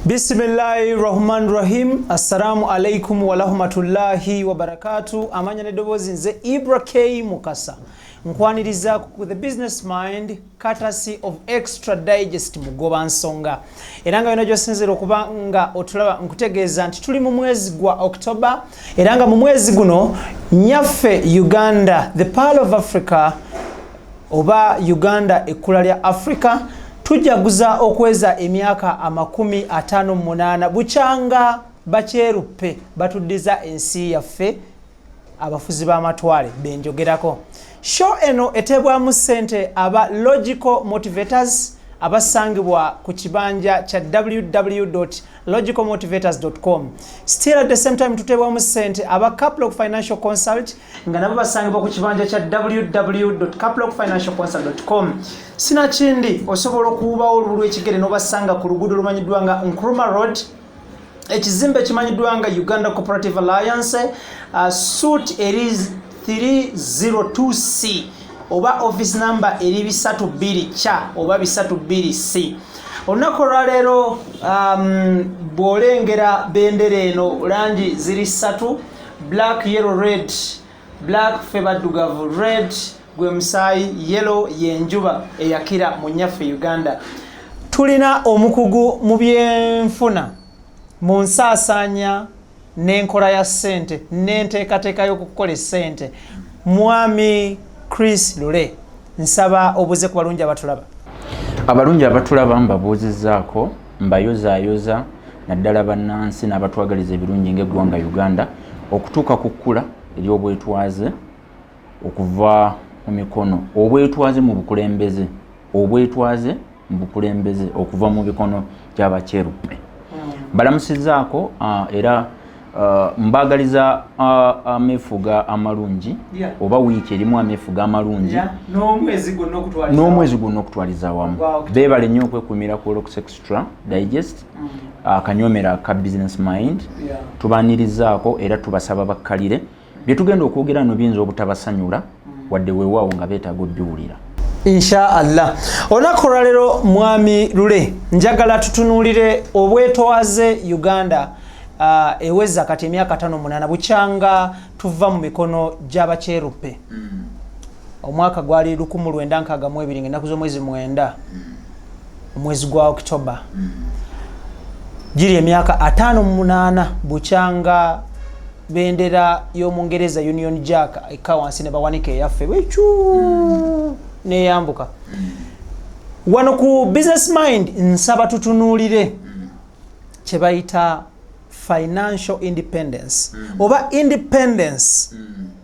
Bismillahirrahmanirrahim. Assalamu alaikum wa rahmatullahi wa barakatuh. Amanya nedobozi nze Ibra K Mukasa. Nkwaniriza ku The Business Mind courtesy of Extra Digest mugoba nsonga. Eranga bino gyosinzira okubanga otulaba nkutegeeza nti tuli mu mwezi gwa October. Eranga mu mwezi guno nyaffe Uganda, the Pearl of Africa, oba Uganda ekkula lya Africa, tujaguza okweza emyaka 58 buchanga bacherupe batuddiza ensi yaffe abafuzi b'amatwale benjogerako. Show eno etebwamu ssente aba Logical Motivators abasangibwa ku kibanja cha www.logicalmotivators.com. Still at the same time tutebwamu ssente aba Caplog Financial Consult nga nabo basangibwa ku kibanja cha www.caplogfinancialconsult.com. Sina kindi osobola okuba olulu ekigere no basanga ku luguudo lumanyiddwa nga Nkrumah Road, ekizimbe kimanyiddwa nga Uganda Cooperative Alliance, suit eris 302C oba office number eri 32 cha oba 32C. Olunaku lwaleero bw'olengera bendera eno langi ziri 3, black, yellow, red. Black febaddugavu, red gwe musaayi, yellow yenjuba eyakira mu nyaffe Uganda. Tulina omukugu mu byenfuna mu nsaasaanya n'enkola ya ssente n'enteekateeka y'okukola ssente, Mwami Chris Lule. Nsaba obuze ku balungi abatulaba. Abalungi abatulaba mbabuuzizzaako, mbayozaayoza naddala bannansi n'abatwagaliza ebirungi ng'eggwanga Uganda okutuuka ku kkula ery'obwetwaze okuva mu mikono obwetwaze mu bukulembeze, obwetwaze mu bukulembeze okuva mu bikono gy'abacherupe. Mbalamusizzaako era mbagaliza amefuga amalungi oba wiiki erimu amefuga amalungi n'omwezi gwonna okutwaliza awamu. Beebale nnyo okwekumira ku Locks Extra Digest, akanyomera ka Business Mind. Tubaanirizaako era tubasaba bakkalire bye tugenda okwogera no biyinza obutabasanyula wadde weewaawo nga beetaaga obbiwulira. Insha Allah. Olunaku lwaleero Mwami Lule, njagala tutunuulire obwetwaze Uganda eweza kati emyaka 58 buchanga tuva mu mikono gy'abacherupe. Omwaka gwali 1962 ennaku z'omwezi 9 omwezi gwa October. Giri emyaka 58 buchanga bendera y'Omungereza Union Jack ikawansi ne bawanike yaffe bwechu neyambuka. Wano ku Business Mind nsaba tutunuulire kye bayita financial independence oba independence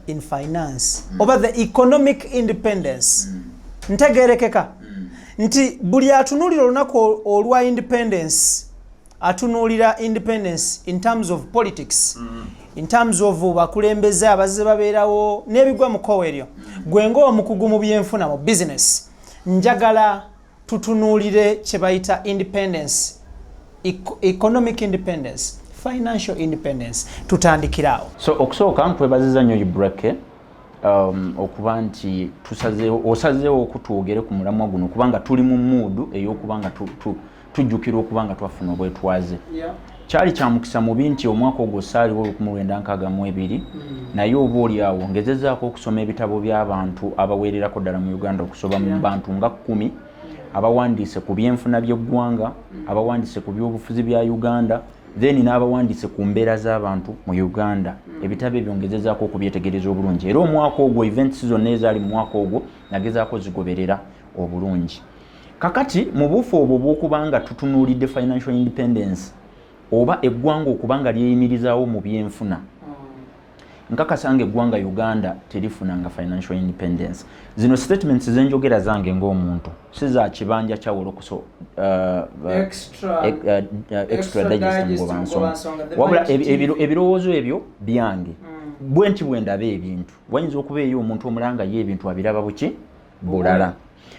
in finance oba the economic independence. Ntegerekeka nti buli atunuulira olunaku olwa independence atunuulira independence in terms of politics, in terms of bakulembeze abazze babeerawo n'ebigwa mu kkowe eryo. Gwe ng'omukugu mu byenfuna mu business, njagala tutunuulire kye bayita independence, economic independence, financial independence. Tutandikiraawo. So okusooka nkwebaziza nnyo Ibrake okuba nti osazeewo okutwogere ku mulamwa guno kubanga tuli mu muudu ey'okubanga tujjukira okubanga twafuna obwetwaze. Kyali kya mukisa mubi nti omwaka ogwo saaliwo 1962 naye oba oliawo ngezezaako okusoma ebitabo by'abantu abaweererako ddala mu Uganda okusoba mu bantu nga 10 abawandiise ku byenfuna by'eggwanga, abawandiise ku byobufuzi bya Uganda, then n'abawandiise ku mbeera z'abantu mu Uganda. Ebitabo ebyo ngezezaako okubyetegereza obulungi era omwaka ogwo events zonna ezaali mu mwaka ogwo nagezaako zigoberera obulungi. Kakati mu buufu obwo bw'okubanga tutunuulidde financial independence oba eggwanga okubanga lyeyimirizaawo mu byenfuna, nkakasa ng'eggwanga Uganda terifunanga financial independence. Zino statements zenjogera zange ng'omuntu si za kibanja kya Wolokoso extra digest ngobansonga, wabula ebirowoozo ebyo byange bwe nti bwe ndaba ebintu. Wayinza okuba eyo omuntu omulanga ye ebintu abiraba buki bulala.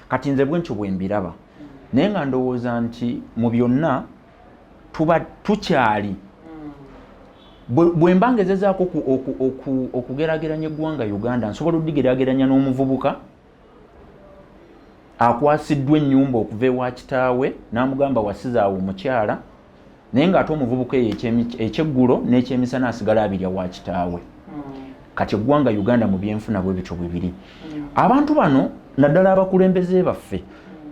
Kati nze bwe ntyo bwe mbiraba naye nga ndowooza nti mu byonna tuba tukyali bwe mbangezezaako okugerageranya eggwanga Uganda nsobola oddigerageranya n'omuvubuka akwasiddwa ennyumba okuva ewa kitaawe n'amugamba wasizaawo omukyala naye ng'ate omuvubuka eyo ekyeggulo n'ekyemisana asigala abirya wa kitaawe. Kati eggwanga Uganda mu byenfuna bwe bityo bwe biri. Abantu bano naddala abakulembeze baffe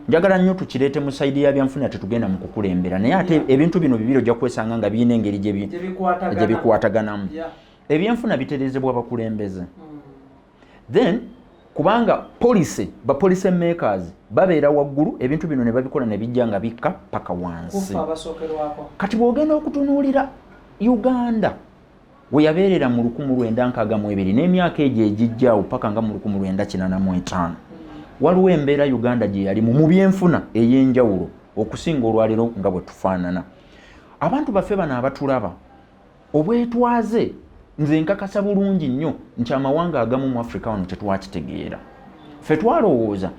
njagala nnyo tukireete mu sayidi ya byanfuna tetugenda mu kukulembera naye ate ebintu bino bibiri ojja kwesanga nga birina engeri gye bikwataganamu. Ebyenfuna bitereezebwa abakulembeze. Then kubanga ba policy makers babeera waggulu ebintu bino ne babikola ne bijja nga bikka paka wansi. Kati bw'ogenda okutunuulira Uganda we yabeerera mu 1962 n'emyaka egyo egijjaawo paka nga mu 1985 waliwo embeera Uganda gye yali mu byenfuna ey'enjawulo okusinga olwaleero nga bwe tufaanana. Abantu baffe bano abatulaba obwetwaze nze nkakasa bulungi nnyo nti amawanga agamu mu Afrika wano tetwakitegeera. Ffe twalowooza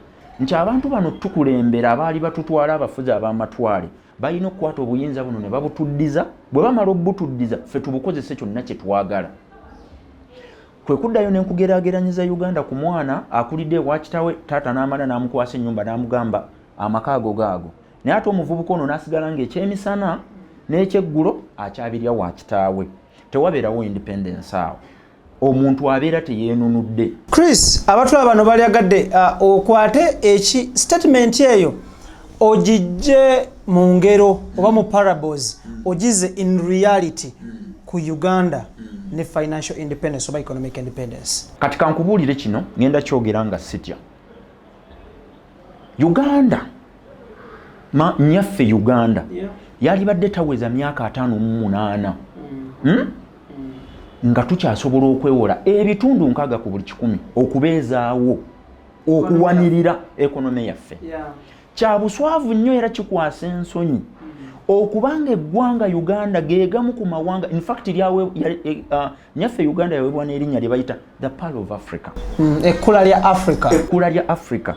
nti abantu bano tukulembera abaali batutwala abafuzi ab'amatwale balina okukwata obuyinza buno ne babutuddiza, bwe bamala obutuddiza ffe tubukozese kyonna kye twagala. Kwe kuddayo ne nkugeraageranyiza Uganda ku mwana akulidde ewa kitaawe taata n'amala n'amukwasa ennyumba n'amugamba amaka ago gaago. Naye ate omuvubuka ono n'asigala ng'ekyemisana n'ekyeggulo akyabirya wa kitaawe. Tewabeerawo independence awo. Omuntu abeera teyeenunudde. Chris, abatulaba bano balyagadde okwate statement eyo ogijje mu ngero oba mu parables ogize in reality ku Uganda ne financial independence oba economic independence. Kati kankubuulire kino ngenda kyogera nga sitya. Uganda nyaffe Uganda yalibadde taweza myaka 58 nga tukyasobola okwewola ebitundu 6 ku buli 100 okubeezaawo okuwanirira ekonomi yaffe. Kya buswavu nnyo era kikwasa ensonyi okubanga eggwanga Uganda geegamu ku mawanga, in fact nyaffe Uganda yaweebwa n'erinnya lye bayita the Pearl of Africa. Ekkula lya Africa. Ekkula lya Africa.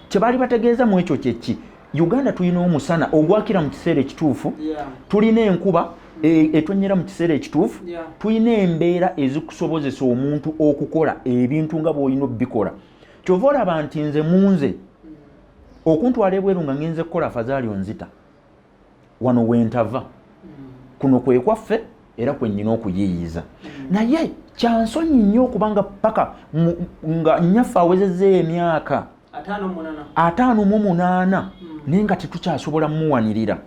Kye baali bategeeza mu ekyo kyeki Uganda tulina omusana ogwakira mu kiseera ekituufu, tulina enkuba etonnyera mu kiseera ekituufu, tulina embeera ezikusobozesa omuntu okukola ebintu nga bw'olina obbikola. Kyova olaba nti nze munze okuntwala ebweru nga ngenze kukola afazaali onzita wano wentava kuno kwe kwaffe era kwe nnyina okuyiyiza. Naye kyansonyi nnyo okubanga paka nga nnyaffe awezezza emyaka 58 naye nga tetukyasobola mmuwanirira.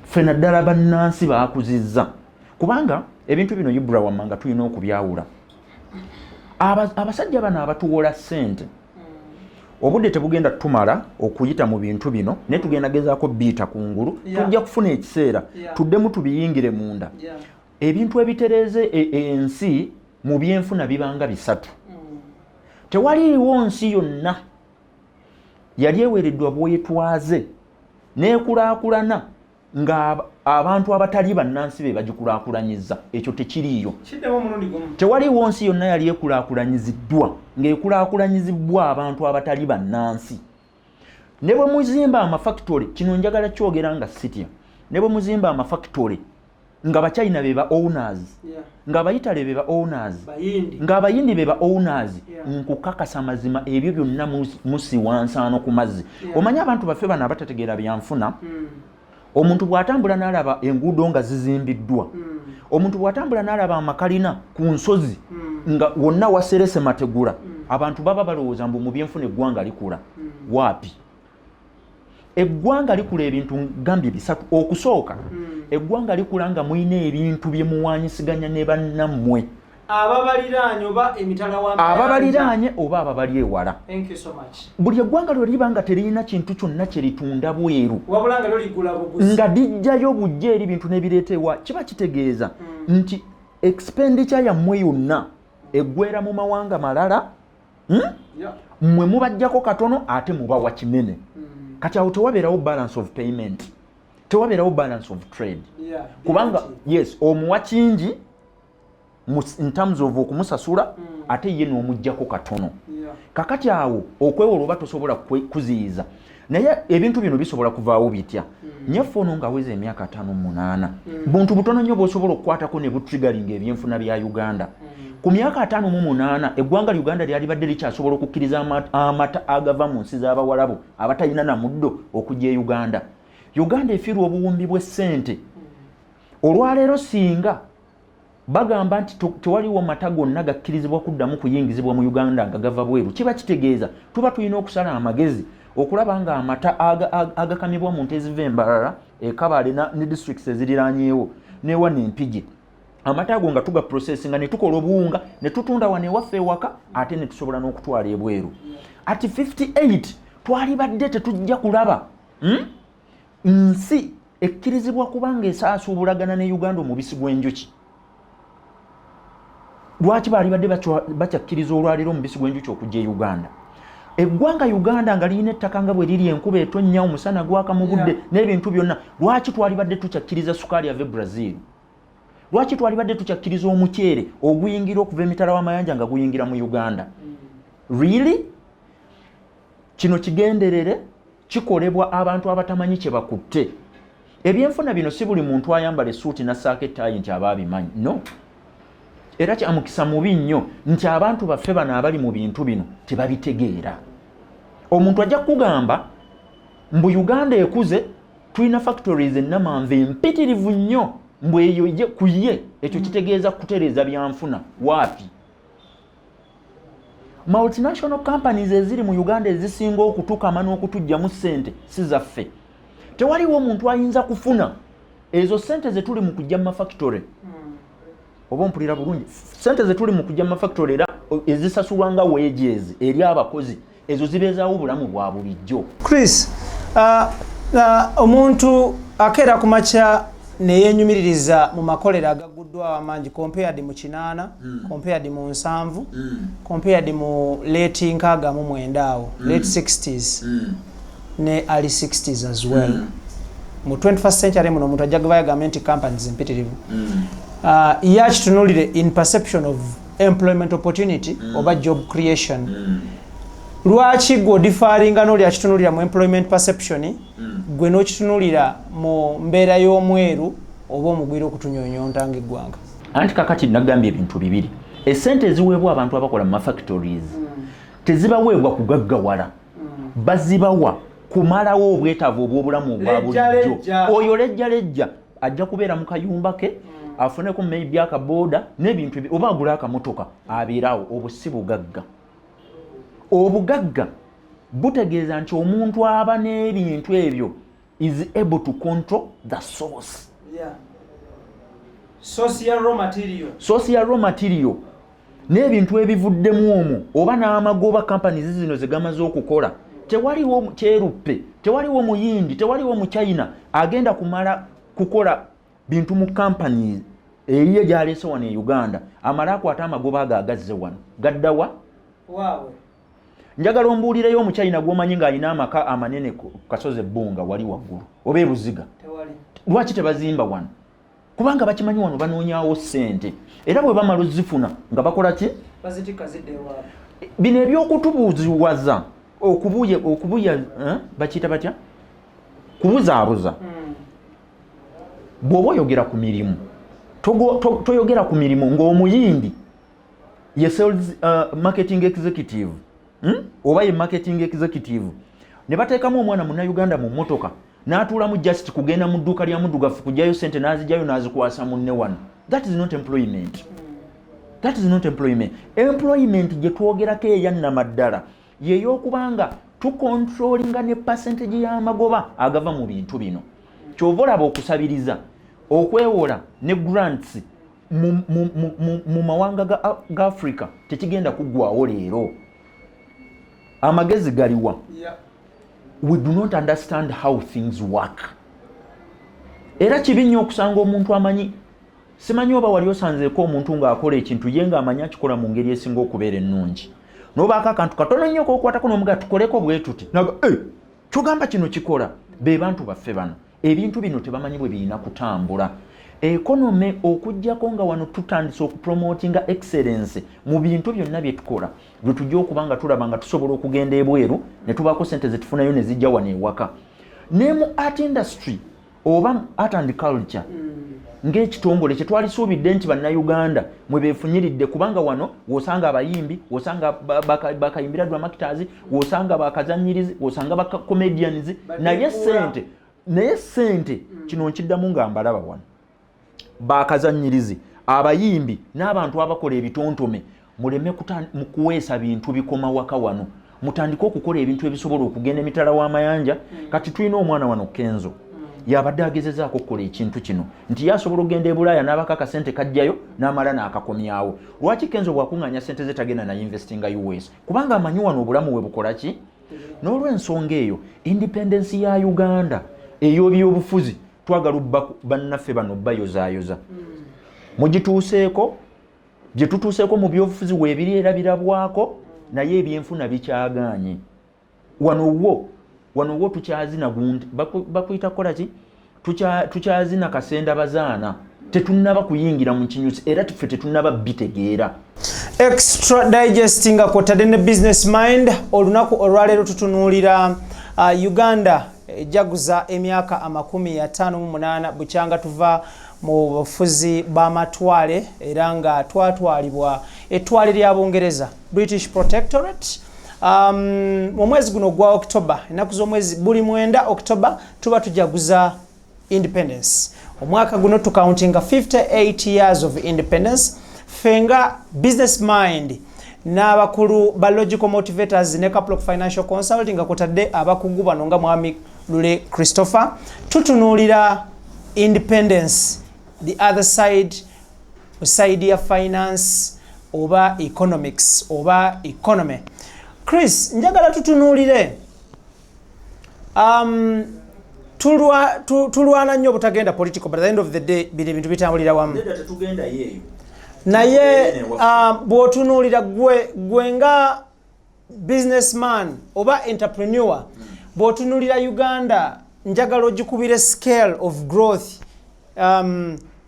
Ffe naddala bannansi baakuzizza kubanga ebintu bino Ibra wammanga tulina okubyawula. Abasajja bano abatuwola ssente obudde tebugenda tumala okuyita mu bintu bino naye tugenda gezaako biyita kungulu tujja kufuna ekiseera tuddemu tubiyingire munda. Ebintu ebitereeze ensi mu byenfuna bibanga 3. Tewaliiwo nsi yonna yali eweereddwa bwetwaze n'ekulaakulana nga abantu abatali bannansi be bagikulaakulanyiza. Ekyo tekiriiyo. Tewaliiwo nsi yonna yali ekulaakulanyiziddwa ng'ekulaakulanyizibwa abantu abatali bannansi. Ne bwe muzimba amafactory, kino njagala kyogera nga sitya, ne bwe muzimba amafactory nga Bachina be ba owners, nga Abayitale be ba owners, nga Abayindi be ba owners, nkukakasa mazima ebyo byonna musi wansaano ku mazzi. Omanya abantu baffe bano abatategeera byanfuna, omuntu bw'atambula n'alaba enguudo nga zizimbiddwa, omuntu bw'atambula n'alaba amakalina ku nsozi nga wonna waserese mategula, abantu baba balowooza mbu mu byenfuna eggwanga likula. Waapi? Eggwanga likula ebintu gambye 3. Okusooka eggwanga likula nga muyina ebintu bye muwanyisiganya ne bannammwe ababaliraanye oba emitala wa ababaliraanye oba ababali ewala. Thank you so much. Buli eggwanga lyo liba nga terina kintu kyonna kye litunda bweru wabula nga lyo ligula buguzi nga lijjayo bujja eri bintu n'ebireetewa. Kiba kitegeeza nti expenditure yammwe yonna eggwera mu mawanga malala mmwe mubajjako katono ate mubawa kinene. Kati awo tewabeerawo balance of payment, tewabeerawo balance of trade. Kubanga yes omuwa kingi in terms of okumusasula ate ye n'omuggyako katono. Kakati awo okwewola oba tosobola kuziyiza. Naye ebintu bino bisobola kuvaawo bitya? Nyaffe ono ng'aweza emyaka 58 buntu butono nnyo bw'osobola okukwatako ne butriggeringa ebyenfuna bya Uganda. Ku myaka 58 eggwanga Uganda lyalibadde likyasobola okukkiriza amata agava mu nsi z'Abawarabu abatalina na muddo okujja e Uganda. Uganda efiirwa obuwumbi bw'essente. Olwaleero singa bagamba nti tewaliwo mata gonna gakkirizibwa kuddamu kuyingizibwa mu Uganda nga gava bweru, kiba kitegeeza tuba tulina okusala amagezi okulaba nga amata agakamibwa mu nte eziva embalala Kabale ne districts eziriraanyeewo newa n'Empigi, amata ago nga tuga processinga ne tukola obuwunga ne tutunda wano ewaffe ewaka ate ne tusobola n'okutwala ebweru. Ati 58 twali badde tetujja kulaba nsi ekkirizibwa kubanga esaasuubulagana ne Uganda omubisi gw'enjuki. Lwaki baali badde bakyakkiriza olwaleero omubisi gw'enjuki okujja e Uganda? Eggwanga Uganda nga lirina ettaka nga bwe liri enkuba etonnya omusana gwaka mu budde n'ebintu byonna, lwaki twali badde tukyakkiriza sukaali ave Brazil? Lwaki twali badde tukyakkiriza omuceere oguyingira okuva emitala w'amayanja nga guyingira mu Uganda? Really? Kino kigenderere kikolebwa abantu abatamanyi kye bakutte. Ebyenfuna bino si buli muntu ayambala essuuti n'assaako ettaayi nti aba abimanyi. No. Era kya mukisa mubi nnyo nti abantu baffe bano abali mu bintu bino tebabitegeera. Omuntu ajja kugamba mbu Uganda ekuze, tulina factories ennamanve empitirivu nnyo, mbu eyo ije kuye, ekyo kitegeeza kutereeza byanfuna. Waapi? Multinational companies eziri mu Uganda ezisinga okutukama n'okutujjamu ssente si zaffe. Tewaliwo omuntu ayinza kufuna ezo ssente ze tuli mu kujja mu mafactory. Oba mpulira bulungi, ssente ze tuli mu kujja mu mafactory era ezisasulwa nga wages eri abakozi, ezo zibeezaawo obulamu bwa bulijjo. Chris, omuntu akeera ku makya ne yeenyumiririza mu makolero agaguddwawo amangi compared mu 8, compared mu 7, compared mu late 69 awo, late 60s ne early 60s as well. Mu 21st century muno omuntu ajja gavayo agamba companies empitirivu. Yakitunulire in perception of employment opportunity oba job creation. Lwaki gwe odifaringa n'oli akitunulira mu employment perception, gwe n'okitunulira mu mbeera y'omweru oba omugwira okutunyonyonta ng'eggwanga? Anti kakati nagambye ebintu bibiri. Essente eziweebwa abantu abakola mu mafactories tezibaweebwa kugaggawala, bazibawa kumalawo obwetaavu obw'obulamu obwa bulijjo. Oyo lejjalejja ajja kubeera mu kayumba ke, afuneko maybe akaboda n'ebintu oba agula akamotoka abeerawo. Obwo si bugagga. Obugagga butegeeza nti omuntu aba n'ebintu ebyo is able to control the source. Social raw material. Social raw material. N'ebintu ebivuddemu omwo oba n'amagoba companies zino ze gamaze okukola. Tewaliwo kyeruppe, tewaliwo muyindi, tewaliwo mu China agenda kumala kukola bintu mu companies eriye gyaleese wano e Uganda amala akwata amagoba ago agazze wano gaddawa. Waawe njagala ombuulireyo omu China gw'omanyi ng'alina amaka amanene ku kasozi ebbunga wali waggulu oba ebuziga. Lwaki tebazimba wano? Kubanga bakimanyi wano banoonyaawo ssente, era bwe bamala ozifuna nga bakola ki? Bazitika zidde ewaabwe. Bino ebyokutubuuziwaza okubuya bakiyita batya? Kubuzaabuza. Bw'oba oyogera ku mirimu toyogera ku mirimu ng'omuyimbi ye sales marketing executive oba ye marketing executive ne bateekamu omwana munnayuganda mu mmotoka n'atuulamu just kugenda mu dduuka lya muddugafu kujjayo ssente n'azijjayo n'azikwasa munne wano. That is not employment. That is not employment. Employment gye twogerako eyannamaddala yeey'okubanga tukontrolinga ne percentage y'amagoba agava mu bintu bino. Kyova olaba okusabiriza okwewola ne grants mu mawanga ga Africa tekigenda kuggwawo leero. Amagezi galiwa. We do not understand how things work. Era kibi nnyo okusanga omuntu amanyi, simanyi oba wali osanzeeko omuntu ng'akola ekintu ye ng'amanyi akikola mu ngeri esinga okubeera ennungi. N'obaako akantu katono nnyo k'okwatako n'omugaa tukoleko bwe tuti. Naga kyogamba kino kikola. Be bantu baffe bano. Ebintu bino tebamanyi bwe birina kutambula. Economy okujjako nga wano tutandise okupromotinga excellence mu bintu byonna bye tukola. Bwe tujja okuba nga tulaba nga tusobola okugenda ebweru ne tubaako ssente ze tufunayo ne zijja wano ewaka. Ne mu art industry oba art and culture ng'ekitongole kye twalisuubidde nti bannayuganda mwe beefunyiridde, kubanga wano w'osanga abayimbi, w'osanga bakayimbira drama actors, w'osanga bakazanyirizi, w'osanga baka comedians, naye ssente naye sente kino nkiddamu nga mbalaba wano bakazanyirizi abayimbi n'abantu abakola ebitontome muleme mu kuweesa bintu bikoma waka wano mutandike okukola ebintu ebisobola okugenda emitala w'amayanja kati tulina omwana wano Kenzo yabadde agezezaako okukola ekintu kino nti yasobola okugenda e Bulaaya n'abaka akasente kajjayo n'amala n'akakomyawo. Lwaki Kenzo bw'akuŋŋaanya sente ze tagenda na investinga US? Kubanga amanyi wano obulamu we bukola ki? N'olw'ensonga eyo independence ya Uganda ey'ebyobufuzi twagala bannaffe bano bayozaayoza mugituuseeko gye tutuuseeko mu byobufuzi weebiri era birabwako naye ebyenfuna bikyagaanye wano wo tukyazina gundi bakuyita kukola ki tukyazina kasenda bazaana tetunnaba kuyingira mu kinyusi era tuffe tetunnaba bitegeera. Extra digesting kwotadde ne business mind olunaku olwaleero tutunuulira Uganda ejaguza emyaka 58 bukyanga tuva mu bufuzi b'amatwale era nga twatwalibwa ettwale lya Bungereza British Protectorate. Mu mwezi guno gwa October ennaku z'omwezi buli 9 October tuba tujaguza independence. Omwaka guno tukauntinga 58 years of independence. Fenga business mind n'abakulu ba logical motivators ne couple of financial consulting akotadde abakugu bano nga Mwami Lule Christopher tutunuulira independence the other side ya finance oba economics oba economy. Chris, njagala tutunuulire tulwana nnyo butagenda political but at the end of the day biri bintu bitambulira wamu naye bw'otunuulira gwe nga businessman oba entrepreneur bw'otunuulira Uganda njagala ogikubire scale of growth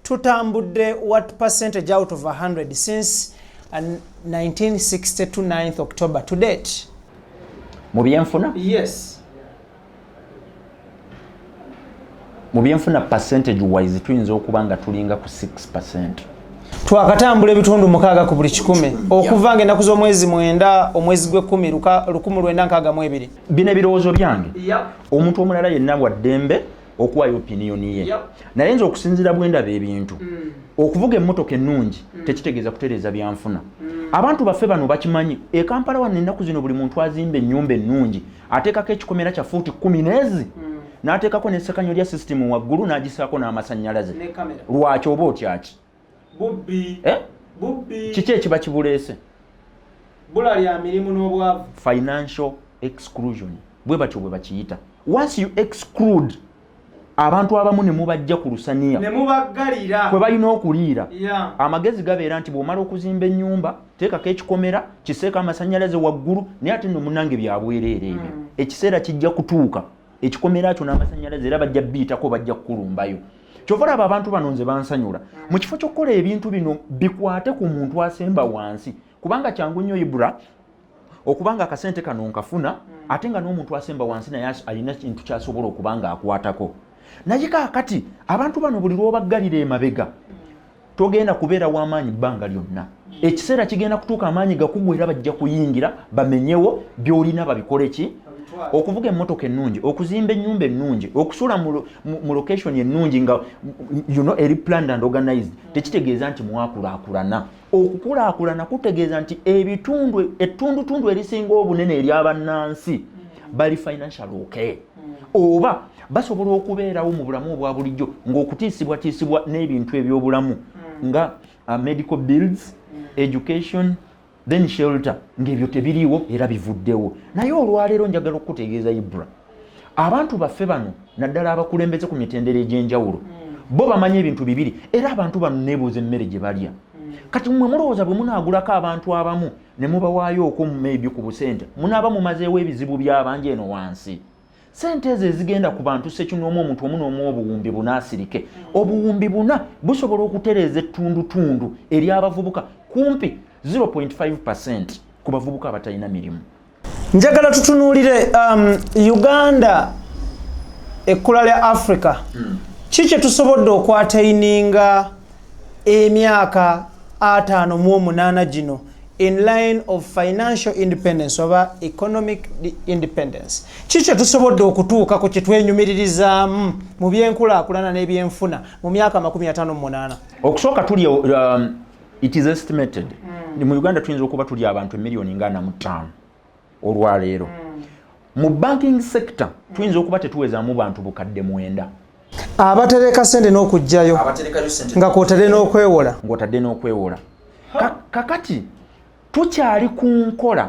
tutambudde what percentage out of 100 since 1960 to 9th October to date mu byenfuna? Yes. Mu byenfuna percentage wise tuyinza okuba nga tulinga ku 6%. Twakatambula ebitundu 6 ku buli 100 okuva nga ennaku z'omwezi 9 omwezi gwe 10 1962. Bino ebirowoozo byange omuntu omulala yenna wa ddembe okuwayo opinioni ye naye nze okusinziira bwendaba ebintu okuvuga emmotoka ennungi tekitegeeza kutereeza byanfuna. Abantu baffe bano bakimanyi e Kampala wano ennaku zino buli muntu azimba ennyumba ennungi ateekako ekikomera kya fuuti 10 n'ateekako n'essekanyo lya system waggulu n'agisaako n'amasannyalaze. Lwaki oba otyaki? Kiki ekiba kibuleese? Bula lya mirimu n'obwavu. Financial exclusion bwe batyo bwe bakiyita. Once you exclude abantu abamu ne mubajja ku lusaniya ne mubaggalira kwe balina okuliira amagezi gabeera nti bw'omala okuzimba ennyumba teekako ekikomera kiseeko amasannyalaze waggulu naye ate nno munnange byabwereere ebyo ekiseera kijja kutuuka ekikomera kyo n'amasannyalaze era bajja biyitako bajja kukulumbayo. Kyova laba abantu bano nze bansanyula mu kifo ky'okukola ebintu bino bikwate ku muntu asemba wansi kubanga kyangu nnyo Ibra okubanga akasente kano nkafuna ate nga n'omuntu asemba wansi naye alina kintu kyasobola okubanga akwatako. Naye kaakati abantu bano buli lw'obaggalira emabega togenda kubeera w'amaanyi bbanga lyonna. Ekiseera kigenda kutuuka amaanyi gakugwa era bajja kuyingira bamenyewo by'olina babikole ki? Okuvuga emmotoka ennungi, okuzimba ennyumba ennungi, okusuula mu location ennungi nga eri planned and organized tekitegeeza nti mwakulaakulana. Okukulaakulana kutegeeza nti ettundutundu erisinga obunene ery'abannansi bali financial okay oba basobola okubeerawo mu bulamu obwa bulijjo ng'okutiisibwatiisibwa n'ebintu eby'obulamu nga medical bills, education, then shelter ng'ebyo tebiriiwo era bivuddewo. Naye olwaleero njagala okutegeeza Ibra abantu baffe bano naddala abakulembeze ku mitendera egy'enjawulo bo bamanyi ebintu bibiri era abantu bano neebuuza emmere gye balya. Kati mmwe mulowooza bwe munaagulako abantu abamu ne mubawaayo okwo maybe ku busente munaaba mumazeewo ebizibu by'abangi eno wansi. Sente ezo ezigenda ku bantu sekinoomu omuntu omu n'omu obuwumbi buna asirike obuwumbi buna busobola okutereeza ettundutundu eri abavubuka kumpi 0.5% ku bavubuka abatalina mirimu. Njagala tutunuulire Uganda ekkula lya Africa kiki tusobodde okwataininga emyaka 58 gino in line of financial independence oba economic independence. Chicho tusobodde okutuuka ku kitwenyumiririza mu byenkulaakulana n'ebyenfuna mu myaka 58. Okusooka tuli it is estimated mu Uganda tuyinza okuba tuli abantu miliyoni nga 45 olwaleero. Mu banking sector tuyinza okuba tetuwezaamu bantu bukadde 9. Abatereka sente n'okujjayo nga kwotadde n'okwewola. Kakati tukyali ku nkola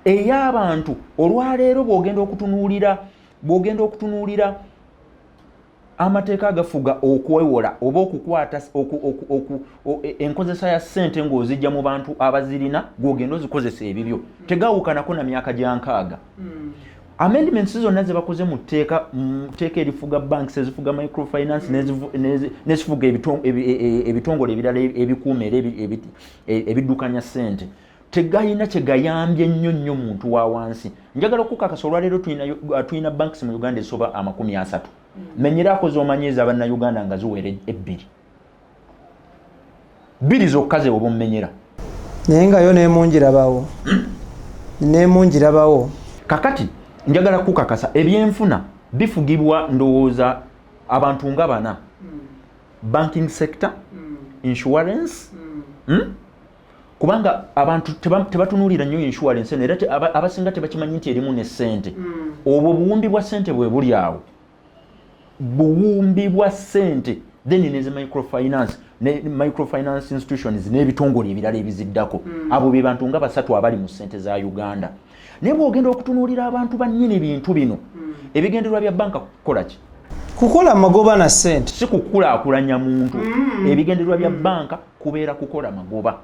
ey'abantu olwaleero bw'ogenda okutunuulira amateeka agafuga okwewola oba okukwata enkozesa ya ssente ng'ozijja mu bantu abazirina gw'ogenda ozikozesa ebibyo tegaawukanako na myaka gya 6. Amendments zonna ze bakoze mu tteeka erifuga banks, ezifuga microfinance n'ezifuga ebitongole ebirala ebikuuma era ebiddukanya ssente tegayina kyegayambye nnyo muntu wa wansi. Njagala okukakasa olwaleero tulina banks mu Uganda ezisoba 30. Menyeraako z'omanyiiza bannayuganda nga ziwera 2 zokka ze oba omumenyera. Naye nga yo n'emungirabawo. Kakati njagala kukakasa ebyenfuna bifugibwa ndowooza abantu nga 4: banking sector, insurance, kubanga abantu tebatunuulira nnyo insurance era abasinga tebakimanyi nti erimu ne ssente. Obwo buwumbi bwa ssente bwe buli awo, buwumbi bwa ssente, then neze microfinance institutions n'ebitongole ebirala ebiziddako. Abo be bantu nga 3 abali mu ssente za Uganda. Naye bw'ogenda okutunuulira abantu bannyini bintu bino, ebigendererwa bya banka kukola ki? Kukola magoba na ssente. Si kukulaakulanya muntu. Ebigendererwa bya banka kubeera kukola magoba.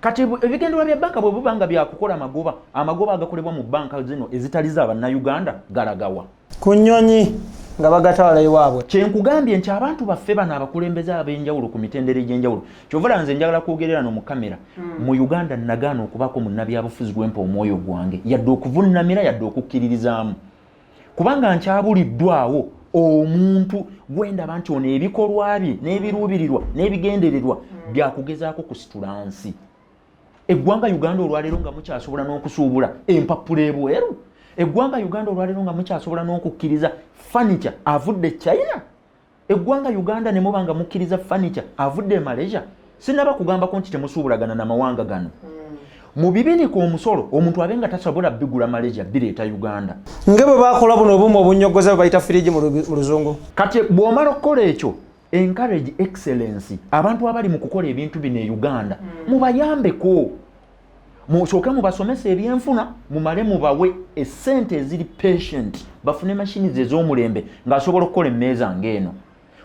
Kati ebigendererwa bya banka bwe bubanga bya kukola magoba, amagoba agakolebwa mu banka zino ezitali za bannayuganda galagawa. Ku nnyonyi nga bagatwala ewaabwe. Kyenkugambye nti abantu baffe bano abakulembeze ab'enjawulo ku mitendera egy'enjawulo, kyova nze njagala kwogerera no mu kamera, mu Uganda nagaana okubaako munnabyabufuzi gwempa omwoyo gwange yadde okuvunnamira yadde okukkiririzaamu, kubanga nkyabuliddwawo omuntu gwendaba nti ono ebikolwa bye n'ebiruubirirwa n'ebigendererwa byakugezaako kusitula nsi. Eggwanga Uganda olwaleero nga mukyasobola n'okusuubula empapula ebweru. Eggwanga Uganda olwaleero nga mukyasobola n'okukkiriza furniture avudde China. Eggwanga Uganda ne mubanga mukkiriza furniture avudde Malaysia. Sinaba kugambako nti temusuubulagana n'amawanga gano. Mu bibinika omusolo omuntu abenga tasobola bigula Malaysia bireeta Uganda. Ngebo bakola buno obumu obunnyogoza bayita firiji mu Luzungu. Kati bw'omala okukola ekyo, encourage excellence. Abantu abali mu kukola ebintu bino e Uganda mubayambeko. Musooke mubasomese ebyenfuna, mumale mubawe essente eziri patient, bafune machines ez'omulembe ng'asobola okukola emmeeza ng'eno.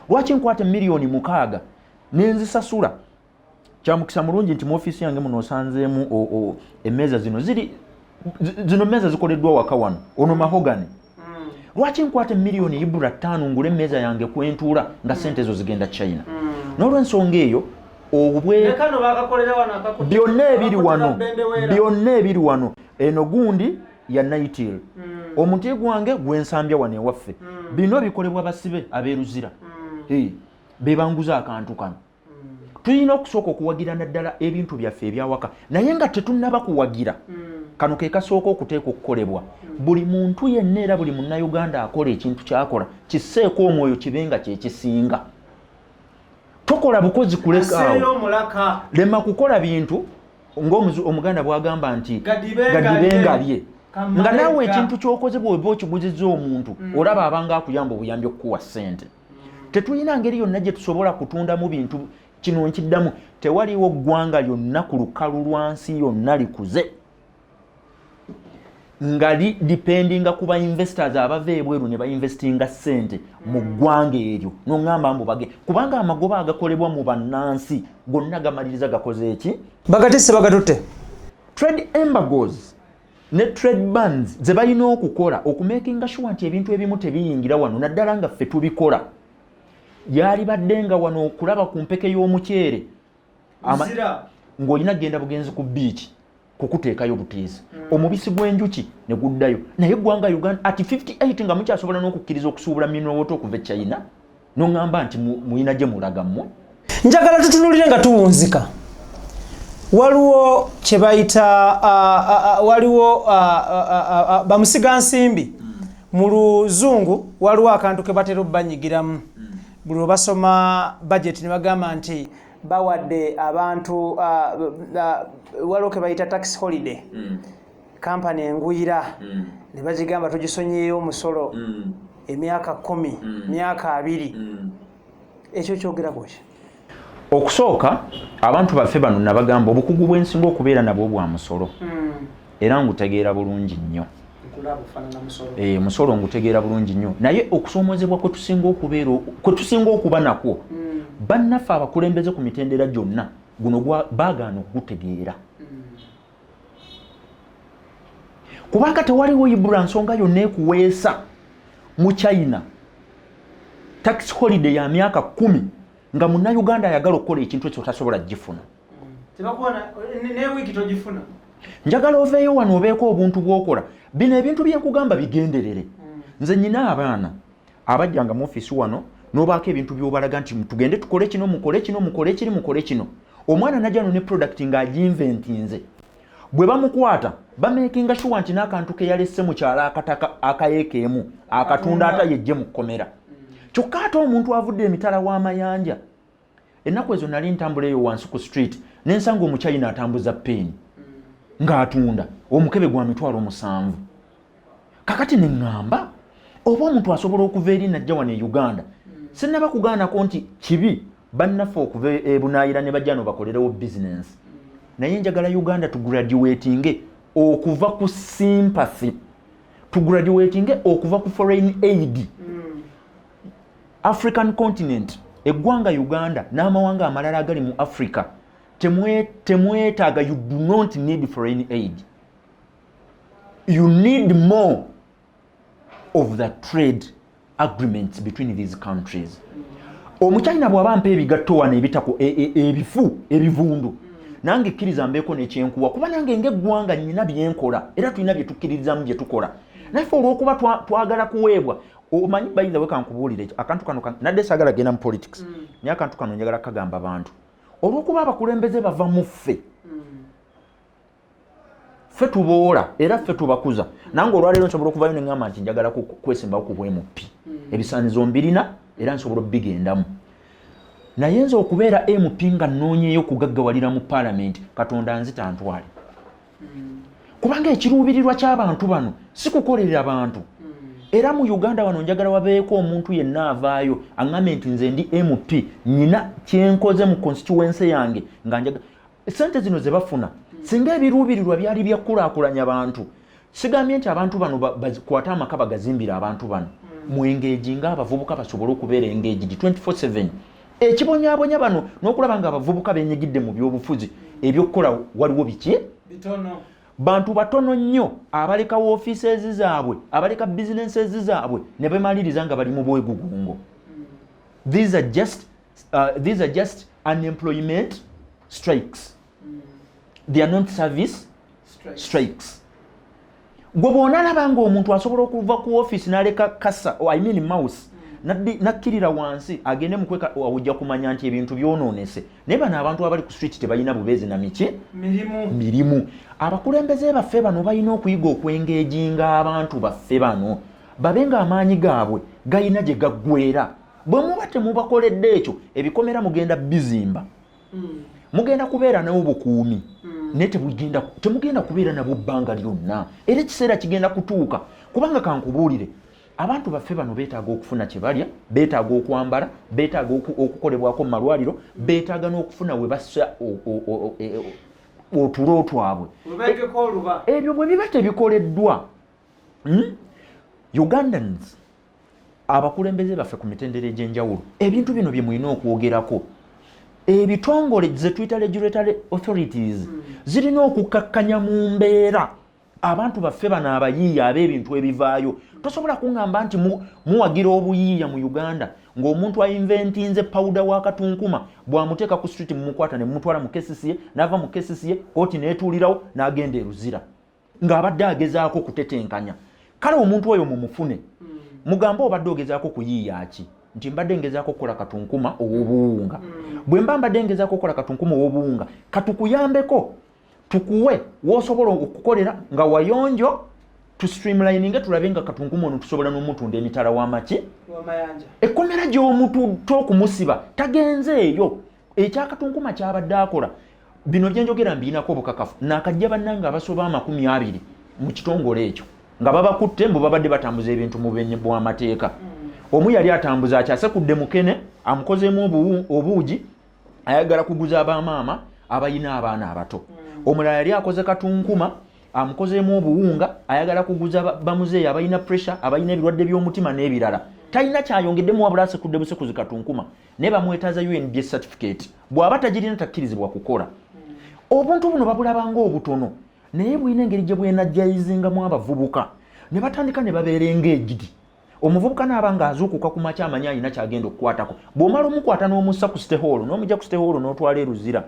Lwaki nkwata miliyoni 6 n'enzisasula? Kyamukisa mulungi nti mu office yange muno osanzeemu emmeeza zino zino mmeeza zikoleddwa waka wano ono mahogany. Lwaki nkwata miliyoni ibura 5 ngule emmeeza yange kwentuula nga ssente ezo zigenda China? N'olw'ensonga eyo byonna ebiri wano eno gundi ya Nightil, omuti gwange gwensambya wano ewaffe, bino bikolebwa basibe abeeruzira bebanguza akantu kano. Tulina okusooka okuwagira naddala ebintu byaffe ebyawaka, naye nga tetunnaba kuwagira kano ke kasooka okuteeka okukolebwa. Buli muntu yenna era buli munnayuganda akola ekintu kyakola kisseeko omwoyo kibenga kyekisinga. Tokola bukozi kulekaawo. Lema kukola bintu ng'omuganda bwagamba nti gadibenga lye. Nga naawe ekintu ky'okoze bw'oba okiguzizza omuntu olaba abanga akuyamba obuyambi okukuwa ssente. Tetulina ngeri yonna gye tusobola kutundamu bintu. Kino nkiddamu, tewaliwo ggwanga lyonna ku lukalu lwansi yonna likuze nga dependinga ku ba investors abava ebweru ne bainvestinga ssente mu ggwanga eryo. N'oŋŋamba mbu bage kubanga amagoba agakolebwa mu bannansi gonna gamaliriza gakoze eki? Bagatisse bagatutte. Trade embargoes ne trade bans ze balina okukola okumakinga sure nti ebintu ebimu tebiyingira wano naddala nga ffe tubikola. Yali baddenga wano okulaba ku mpeke y'omukyere ng'olina genda bugenzi ku beach kukuteekayo butiisi. Omubisi gw'enjuki ne guddayo. Naye eggwanga Uganda ati 58 nga mukyasobola n'okukkiriza okusuubula mineral water okuva e China n'oŋŋamba nti muyina gye mulaga mmwe. Njagala tutunulire nga tuwunzika. waliwo kye bayita waliwo bamusiga nsimbi mu luzungu waliwo akantu ke batera obbanyigiramu buli obasoma budget ne bagamba nti bawadde abantu waliwo ke bayita tax holiday kampani enguyira ne bagigamba tugisonyeeyo omusolo emyaka 10 myaka 2 ekyo kyogera bweki okusooka abantu baffe bano nabagamba obukugu bw'ensinga okubeera nabwo bwa musolo era ngutegeera bulungi nnyo musolo ngutegeera bulungi nnyo naye okusoomozebwa kwe tusinga okuba nakwo bannaffe abakulembeze ku mitendera gyonna guno baagaana okugutegeera kubanga tewaliwo ibula nsonga yonna ekuweesa mu China tax holiday ya myaka 10 nga Munnayuganda ayagala okukola ekintu ekyo tasobola gifuna. Ne wiiki togifuna. Njagala oveeyo wano obeeko obuntu bw'okola. Bino ebintu byenkugamba bigenderere. Nze nyina abaana abajjanga mu ofiisi wano n'obaako ebintu by'obalaga nti tugende tukole kino mukole kino mukole kiri mukole kino. Omwana najja no ne product ng'aginventinze. Bwe bamukwata bamekinga sure nti n'akantu ke yalesse mu kyala akataka akayekeemu akatunda atayejje mu kkomera. Kyokka ate omuntu avudde emitala w'amayanja ennaku ezo nali ntambula eyo wansi ku street n'ensanga omukyayina atambuza peeni ng'atunda omukebe gwa mitwalo 7. Kakati ne ŋŋamba oba omuntu asobola okuva eri najja wano e Uganda sinnaba kugaanako nti kibi bannaffe okuva ebunaayira ne bajja no bakolerewo business naye njagala Uganda tugraduatinge okuva ku sympathy tugraduatinge okuva ku foreign aid. African continent eggwanga Uganda n'amawanga amalala agali mu Africa temwetaaga. You do not need foreign aid. You need more of the trade agreements between these countries. Omuchina bw'aba mpa ebigatto wano ebitako ebifu ebivundu nange kkiriza mbeeko n'ekyenkuwa kuba nange ng'eggwanga nnyina byenkola era tulina bye tukkirizamu bye tukola naffe olw'okuba twagala kuweebwa. Omanyi bayinza we kankubuulire akantu kano nadde saagala genda mu politics naye akantu kano njagala kagamba abantu olw'okuba abakulembeze bava mu ffe tuboola era ffe tubakuza nange olwaleero nsobola okuvayo ne ŋŋamba nti njagala kwesimbawo ku bwMP ebisaanizo mbirina era nsobola obigendamu naye nze okubeera MP nga nnoonyeeyo kugaggawalira mu paalamenti Katonda nzita ntwale kubanga ekiruubirirwa ky'abantu bano si kukolerera abantu. Era mu Uganda wano njagala wabeeko omuntu yenna avaayo aŋŋambe nti nze ndi MP nyina kyenkoze mu constituency yange nga njaga sente zino ze bafuna singa ebiruubirirwa byali byakulaakulanya abantu sigambye nti abantu bano bakwata amaka bagazimbira abantu bano mu engage ng'abavubuka basobole okubeera engaged 24/7. Ekibonyaabonya bano n'okulaba nga abavubuka beenyigidde mu by'obufuzi ebyokukola waliwo biki bitono. Bantu batono nnyo abaleka offices zaabwe abaleka businesses zaabwe ne bemaliriza nga bali mu bwegugungo. These are just unemployment strikes. They are not service strikes. Gwe bw'onalaba ng'omuntu asobola okuva ku office n'aleka kasa mouse nakkirira wansi agende mu kweka ojja kumanya nti ebintu byonoonese naye bano abantu abali ku street tebalina bubeezi na mirimu. Abakulembeze baffe bano balina okuyiga okwengeejinga abantu baffe bano babe ng'amaanyi gaabwe galina gye gaggweera. Bwe muba temubakoledde ekyo ebikomera mugenda bizimba mugenda kubeera n'obukuumi naye temugenda kubeera nabwo bbanga lyonna era ekiseera kigenda kutuuka kubanga kankubuulire abantu baffe bano beetaaga okufuna kye balya beetaaga okwambala beetaaga okukolebwako mu malwaliro beetaaga n'okufuna we bassa otulo twabwe ebyo bwe biba tebikoleddwa. Ugandans abakulembeze baffe ku mitendera egy'enjawulo ebintu bino bye mulina okwogerako. Ebitongole ze tuyita regulatory authorities zirina okukakkanya mu mbeera abantu baffe bano abayiiya ab'ebintu ebivaayo. Tosobola kuŋŋamba nti muwagira obuyiiya mu Uganda ng'omuntu ayinventinze pawuda wa katunkuma bw'amuteeka ku street mumukwata ne mumutwala mu kesisi ye n'ava mu kesisi ye kooti n'etuulirawo n'agenda eruzira ng'abadde agezaako kutetenkanya. Kale omuntu oyo mumufune mugambe obadde ogezaako kuyiiya ki nti mbadde ngezaako okukola katunkuma ow'obuwunga. Bwe mba mbadde ngezaako okukola katunkuma ow'obuwunga katukuyambeko tukuwe w'osobola okukolera nga wayonjo tu streamlininge tulabe nga katunkuma ono tusobola n'omutunda emitala w'amaki ekkomera gy'omuntu tokumusiba tagenze eyo ekyakatunkuma kyabadde akola bino byenjogera mbiinako obukakafu naakajja bannanga abasoba 20 mu kitongole ekyo nga babakutte mbu babadde batambuza ebintu mu bwenyi bw'amateeka. Omu yali atambuza akyasekudde mukene amukozeemu obuugi ayagala kuguza abamaama abayina abaana abato. Omulala yali akoze katunkuma amukozeemu obuwunga ayagala kuguza bamuzeeyi abayina pressure abayina ebirwadde by'omutima n'ebirala. Talina kyayongeddemu wabula asekudde busekuzi katunkuma naye bamwetaaza UNBS certificate bw'aba tagirina takkirizibwa kukola. Obuntu buno babulabanga obutono naye bwina engeri gye bwenajjayizingamu abavubuka ne batandika ne babeera engaged. Omuvubuka n'aba ng'azuukuka ku makya amanya alina kyagenda okukwatako. Bw'omala omukwata n'omussa ku siteholo n'omujja ku siteholo n'otwala eruzira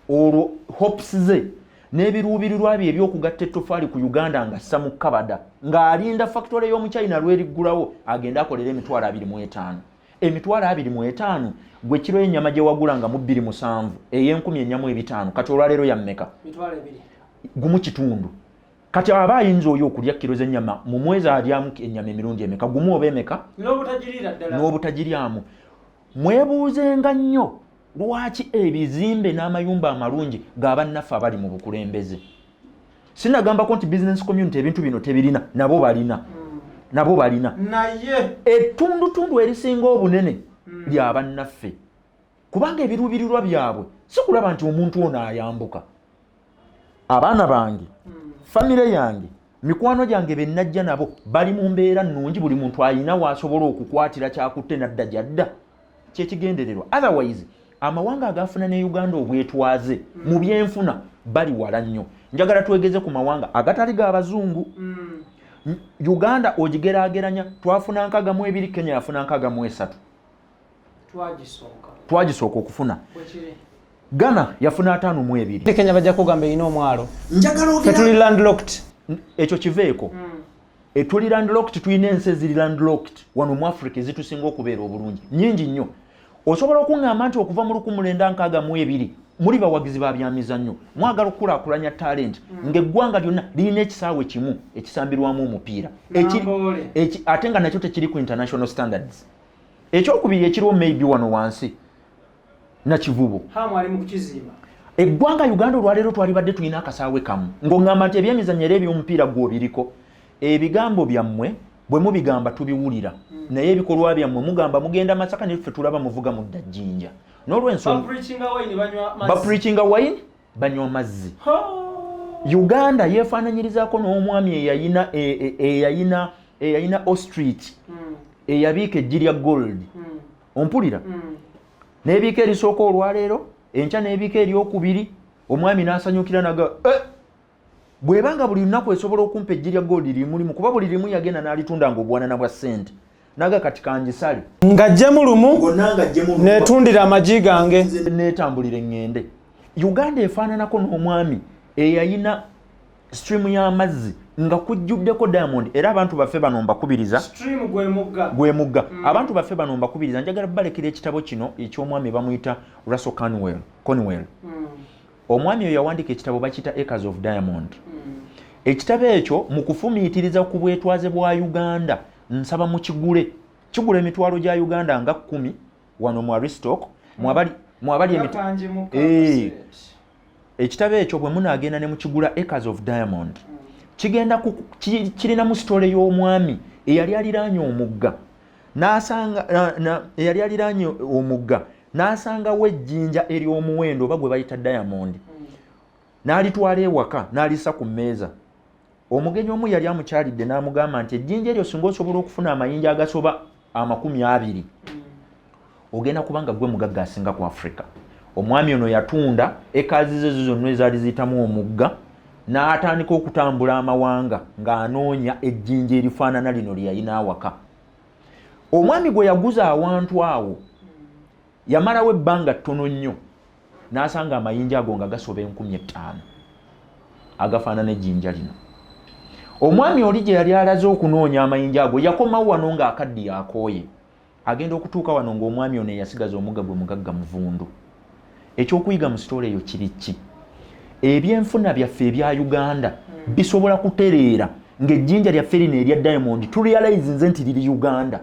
olwo hopes ze n'ebiruubirirwa bye ebyokugatta ettofaali ku Uganda nga assa mu kabada ng'alinda factory y'omuchina lweriggulawo agenda akolera emitwalo 25. Emitwalo 25 gwe kiro y'ennyama gye wagulanga mu 27 ey'enkumi ennya mu 5 kati olwaleero ya mmeka? Mitwalo 2 gumu kitundu. Kati aba ayinza oyo okulya kilo z'ennyama mu mwezi alyamu ennyama emirundi emeka gumu oba emeka? N'obutagirira ddala. N'obutagiryamu. Mwebuuzenga nnyo lwaki ebizimbe n'amayumba amalungi g'abannaffe abali mu bukulembeze. Sinagambako nti business community ebintu bino tebirina nabo balina. Nabo balina. Naye ettundutundu erisinga obunene ly'abannaffe. Kubanga ebiruubirirwa byabwe si kulaba nti omuntu ono ayambuka. Abaana bange famire yange mikwano gyange be najja nabo bali mu mbeera nnungi buli muntu ayina waasobola okukwatira kyakutte nadda jadda kyekigendererwa. Otherwise amawanga agafuna ne Uganda obwetwaze mu byenfuna bali wala nnyo. Njagala twegeze ku mawanga agatali g'abazungu. Uganda ogigeraageranya twafuna nkaga mu 2 Kenya yafuna nkaga mu 3 twagisooka okufuna. Ghana yafuna 5 mu 2. Kenya bajja kugamba ino omwalo. Njagala ogera tuli landlocked. Ekyo kiveeko. Tuli landlocked tuyina ensi eziri landlocked wano mu Africa ezitusinga okubeera obulungi. Nyingi nnyo. Osobola okungamba nti okuva mu 1962 muri bawagizi ba byamizannyo mwagala okukulaakulanya talent ng'eggwanga lyonna lirina ekisaawe kimu ekisambirwamu omupiira ate nga nakyo tekiri ku international standards. Ekyokubiri ekiriwo maybe wano wansi nakivubo ali mu kukizimba. Eggwanga Uganda olwaleero twalibadde tulina akasaawe kamu ng'oŋŋamba nti ebyemizannyo era eby'omupiira gw'obiriko ebigambo byammwe bwe mubigamba tubiwulira naye ebikolwa byammwe mugamba mugenda Masaka ne ffe tulaba muvuga mu Ddajjinja. N'olw'ensonga bapreachinga wine banywa mazzi. Uganda yeefaananyirizaako n'omwami eyayina ostrich eyabiika eggi lya gold. Ompulira? N'ebiika erisooka olwaleero enkya n'ebiika eryokubiri omwami n'asanyukira naga bw'ebanga buli lunaku esobola okumpa eggi lya gold limulimu kuba buli limu yagenda n'alitunda ng'obwanana bwa ssente naga kati kangisale ng'ajje mu lumu neetundira amagi gange neetambulira eŋŋende. Uganda efaananako n'omwami eyayina stream y'amazzi nga kujjuddeko Diamond era abantu baffe bano mbakubiriza stream gwe mugga. Abantu baffe bano mbakubiriza njagala balekera ekitabo kino eky'omwami bamuyita Russell Conwell. Omwami oyo yawandiika ekitabo bakiyita Acres of Diamond. Ekitabo ekyo mu kufumiitiriza ku bwetwaze bwa Uganda nsaba mu kigule emitwalo gya Uganda nga 10 wano mu Aristoc mwabali ekitabo ekyo bwe munaagenda ne mu kigula Acres of Diamond kigenda kirina mu story y'omwami eyali aliraanye omugga n'asangawo ejjinja ery'omuwendo oba gwe bayita Diamond n'alitwala ewaka n'alisa ku mmeeza. Omugenyi omu yali amukyalidde n'amugamba nti ejjinja eryo singa osobola okufuna amayinja agasoba 20 ogenda kubanga gwe mugagga asinga ku Africa. Omwami ono yatunda ekazi ze zonna ezaali ziyitamu omugga n'atandika okutambula amawanga ng'anoonya ejjinja erifaanana lino lye yalina awaka. Omwami gwe yaguza awantu awo yamalawo ebbanga ttono nnyo n'asanga amayinja ago nga gasoba 50,000 agafaanana ejjinja lino. Omwami oli gye yali alaze okunoonya amayinja ago yakomawo wano ng'akaddiye akooye agenda okutuuka wano ng'omwami ono eyasigaza omugga gwe mugagga Muvundu. Ekyokuyiga mu sitole eyo kiri ki? Ebyenfuna byaffe ebya Uganda bisobola kutereera ng'ejjinja lyaffe lino erya Diamond turealize nze nti liri Uganda.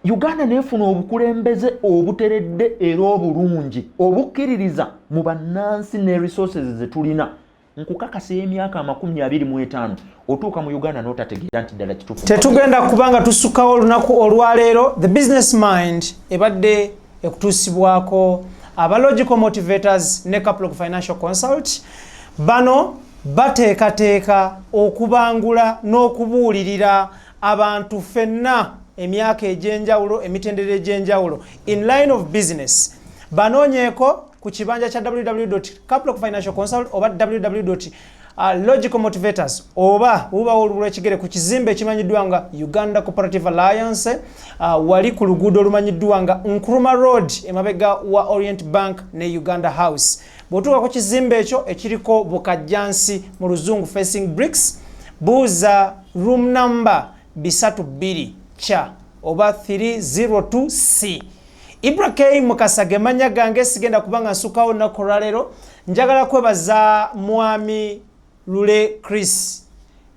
Uganda neefuna obukulembeze obuteredde era obulungi obukkiririza mu bannansi ne resources ze tulina. Nkukakasa emyaka 25 otuuka mu Uganda n'otategeera nti ddala kituufu. Tetugenda kubanga tusukawo olunaku olwaleero The Business Mind ebadde ekutuusibwako aba Logical Motivators ne Caplog Financial Consult. Bano bateekateeka okubangula n'okubuulirira abantu ffenna emyaka egy'enjawulo emitendera egy'enjawulo in line of business. Banoonyeeko ku kibanja kya www.caplog Financial Consult oba www.logicalmotivators oba bubawo olw'ekigere ku kizimbe ekimanyiddwa nga Uganda Cooperative Alliance wali ku luguudo olumanyiddwa nga Nkrumah Road emabega wa Orient Bank ne Uganda House. Bw'otuuka ku kizimbe ekyo ekiriko bukajjansi mu luzungu facing bricks, buuza room number 32 cha oba 302C. Ibra K Mukasa ge manya gange sigenda kubanga nsukawo nako lero. Njagala kwebaza mwami Lule Chris.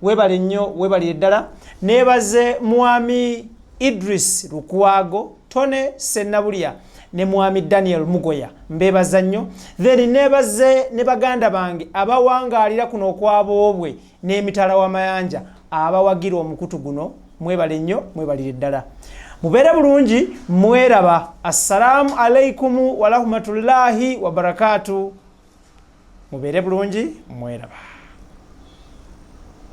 Webale nnyo, webale ddala. Nebaze mwami Idris Lukwago, Tone Sennabulia ne mwami Daniel Mugoya. Mbebaza nnyo. Then nebaze ne baganda bange abawangaalira kuno okwabobwe n'emitala w'amayanja abawagira omukutu guno. Mwebale nnyo, mwebale ddala. Mubere bulungi, mweraba. Assalamu alaikum wa rahmatullahi wa barakatuh. Mubere bulungi, mweraba.